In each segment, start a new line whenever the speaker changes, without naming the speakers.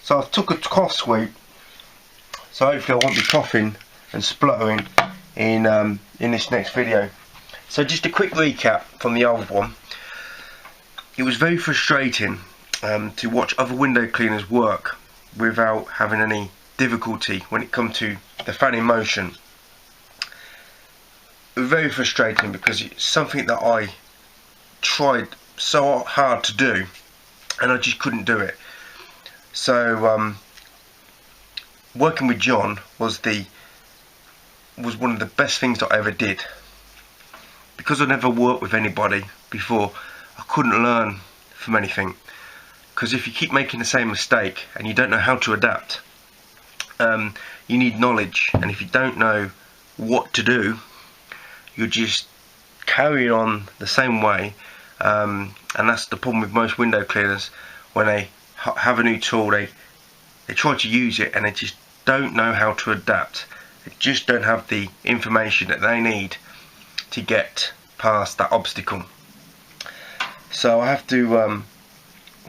So I took a cough sweep, so hopefully I won't be coughing and spluttering in this next video. So just a quick recap from the old one. It was very frustrating to watch other window cleaners work without having any difficulty when it comes to the fan in motion. It was very frustrating because it's something that I tried so hard to do and I just couldn't do it. So working with John was one of the best things that I ever did. Because I never worked with anybody before, I couldn't learn from anything. Because if you keep making the same mistake and you don't know how to adapt, you need knowledge, and if you don't know what to do, you're just carrying on the same way. And that's the problem with most window cleaners. When they have a new tool, they try to use it and they just don't know how to adapt. They just don't have the information that they need to get past that obstacle. So I have to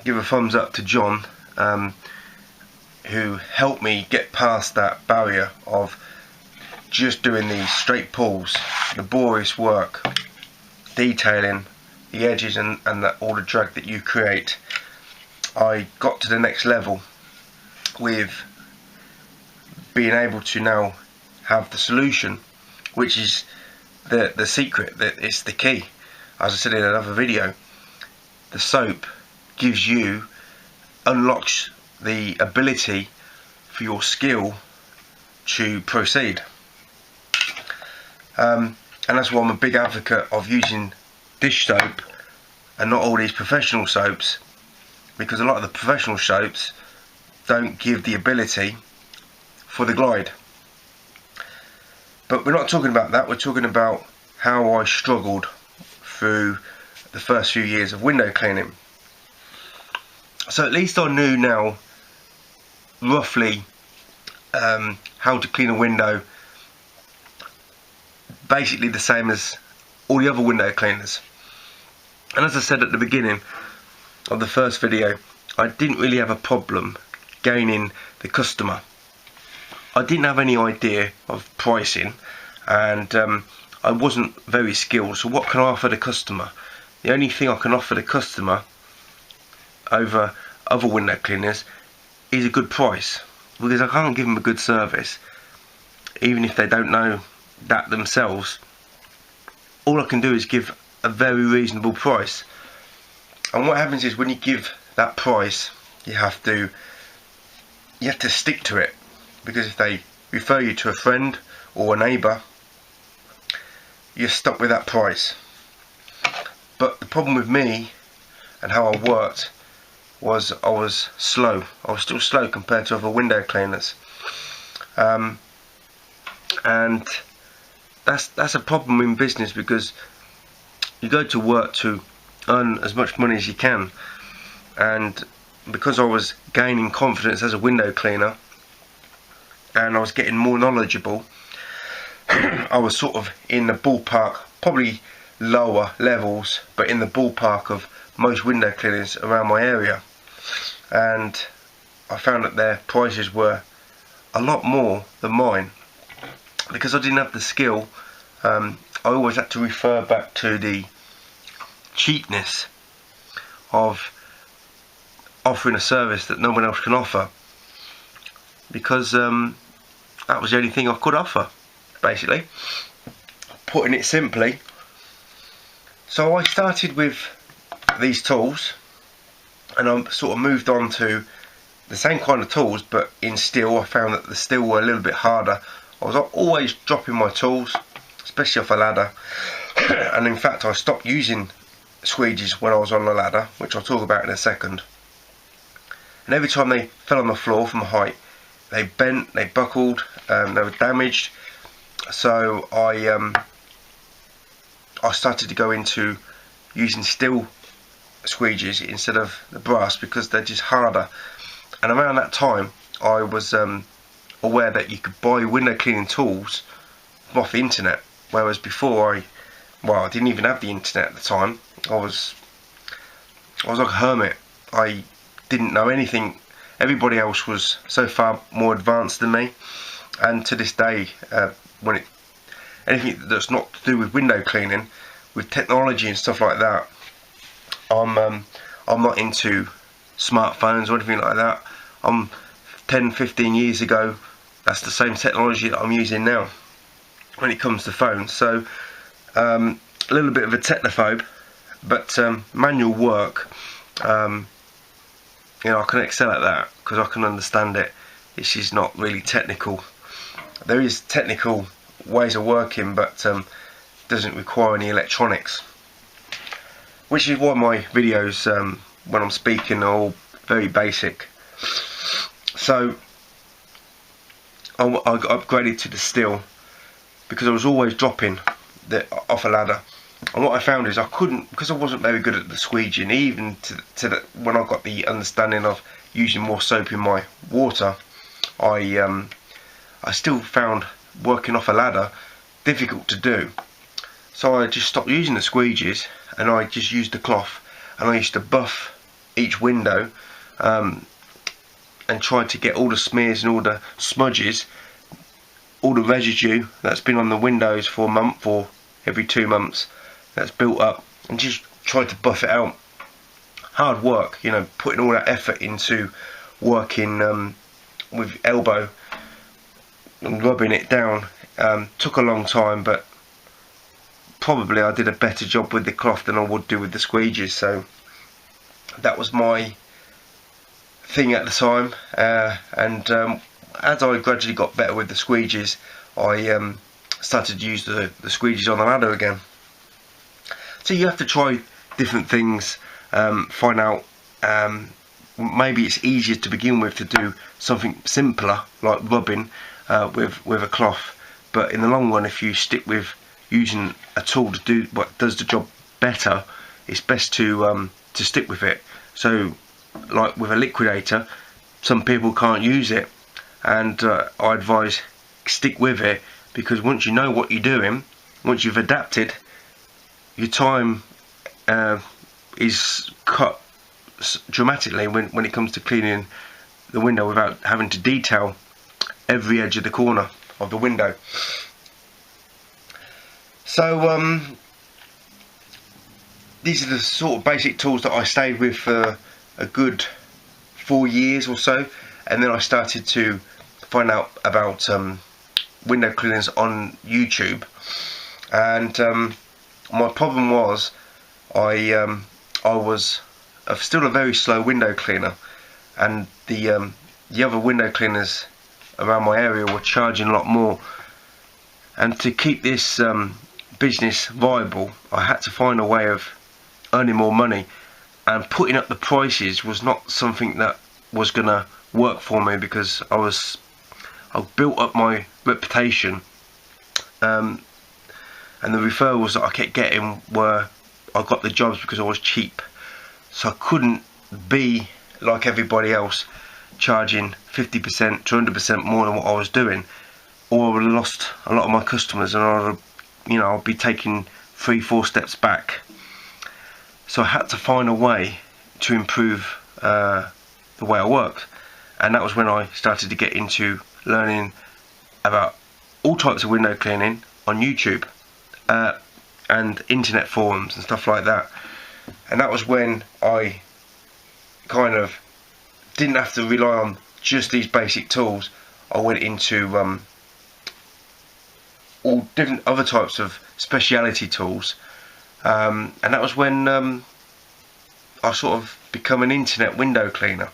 give a thumbs up to John, who helped me get past that barrier of just doing these straight pulls, laborious work, detailing the edges and all the drag that you create. I got to the next level with being able to now have the solution, which is the secret, that it's the key. As I said in another video, the soap unlocks the ability for your skill to proceed. And that's why I'm a big advocate of using dish soap and not all these professional soaps, because a lot of the professional soaps don't give the ability for the glide. But we're not talking about that, we're talking about how I struggled through the first few years of window cleaning. So at least I knew now roughly how to clean a window, basically the same as all the other window cleaners. And as I said at the beginning of the first video, I didn't really have a problem gaining the customer. I didn't have any idea of pricing, and I wasn't very skilled. So what can I offer the customer? The only thing I can offer the customer over other window cleaners is a good price, because I can't give them a good service even if they don't know that themselves. All I can do is give a very reasonable price. And what happens is, when you give that price, you have to stick to it, because if they refer you to a friend or a neighbour, you're stuck with that price. But the problem with me and how I worked was I was slow. I was still slow compared to other window cleaners, and that's a problem in business, because you go to work to earn as much money as you can, and because I was gaining confidence as a window cleaner and I was getting more knowledgeable, I was sort of in the ballpark, probably lower levels, but in the ballpark of most window cleaners around my area. And I found that their prices were a lot more than mine. Because I didn't have the skill, I always had to refer back to the cheapness of offering a service that no one else can offer, because that was the only thing I could offer, basically, putting it simply. So I started with these tools, and I sort of moved on to the same kind of tools, but in steel. I found that the steel were a little bit harder. I was always dropping my tools, especially off a ladder, and in fact I stopped using squeegees when I was on the ladder, which I'll talk about in a second. And every time they fell on the floor from height, they bent, they buckled, they were damaged. So I started to go into using steel squeegees instead of the brass, because they're just harder. And around that time I was aware that you could buy window cleaning tools off the internet, whereas before I didn't even have the internet at the time. I was like a hermit. I didn't know anything everybody else was so far more advanced than me, and to this day, when anything that's not to do with window cleaning, with technology and stuff like that, I'm not into smartphones or anything like that. 10-15 years ago, that's the same technology that I'm using now when it comes to phones. So a little bit of a technophobe, but manual work, you know, I can excel at that because I can understand it. It's just not really technical. There is technical ways of working, but doesn't require any electronics, which is why my videos when I'm speaking are all very basic. So I got upgraded to the steel because I was always dropping off a ladder, and what I found is I couldn't, because I wasn't very good at the squeegeing, even when I got the understanding of using more soap in my water, I still found working off a ladder difficult to do. So I just stopped using the squeegees and I just used the cloth, and I used to buff each window and tried to get all the smears and all the smudges, all the residue that's been on the windows for a month or every 2 months that's built up, and just tried to buff it out. Hard work, you know, putting all that effort into working with elbow and rubbing it down took a long time, but probably I did a better job with the cloth than I would do with the squeegees. So that was my thing at the time, and as I gradually got better with the squeegees, I started to use the squeegees on the ladder again. So you have to try different things, find out maybe it's easier to begin with to do something simpler like rubbing with a cloth, but in the long run, if you stick with using a tool to do what does the job better, it's best to stick with it. So like with a liquidator, some people can't use it, and I advise stick with it, because once you know what you're doing, once you've adapted, your time is cut dramatically when it comes to cleaning the window without having to detail every edge of the corner of the window. So these are the sort of basic tools that I stayed with for a good 4 years or so, and then I started to find out about window cleaners on YouTube. And my problem was I was still a very slow window cleaner, and the other window cleaners around my area were charging a lot more. And to keep this business viable, I had to find a way of earning more money, and putting up the prices was not something that was gonna work for me, because I built up my reputation, and the referrals that I kept getting were, I got the jobs because I was cheap. So I couldn't be like everybody else charging 50% to 100% more than what I was doing, or I would have lost a lot of my customers, and I'd be taking 3-4 steps back. So I had to find a way to improve the way I worked, and that was when I started to get into learning about all types of window cleaning on YouTube and internet forums and stuff like that. And that was when I kind of didn't have to rely on just these basic tools. I went into all different other types of speciality tools, and that was when I sort of become an internet window cleaner.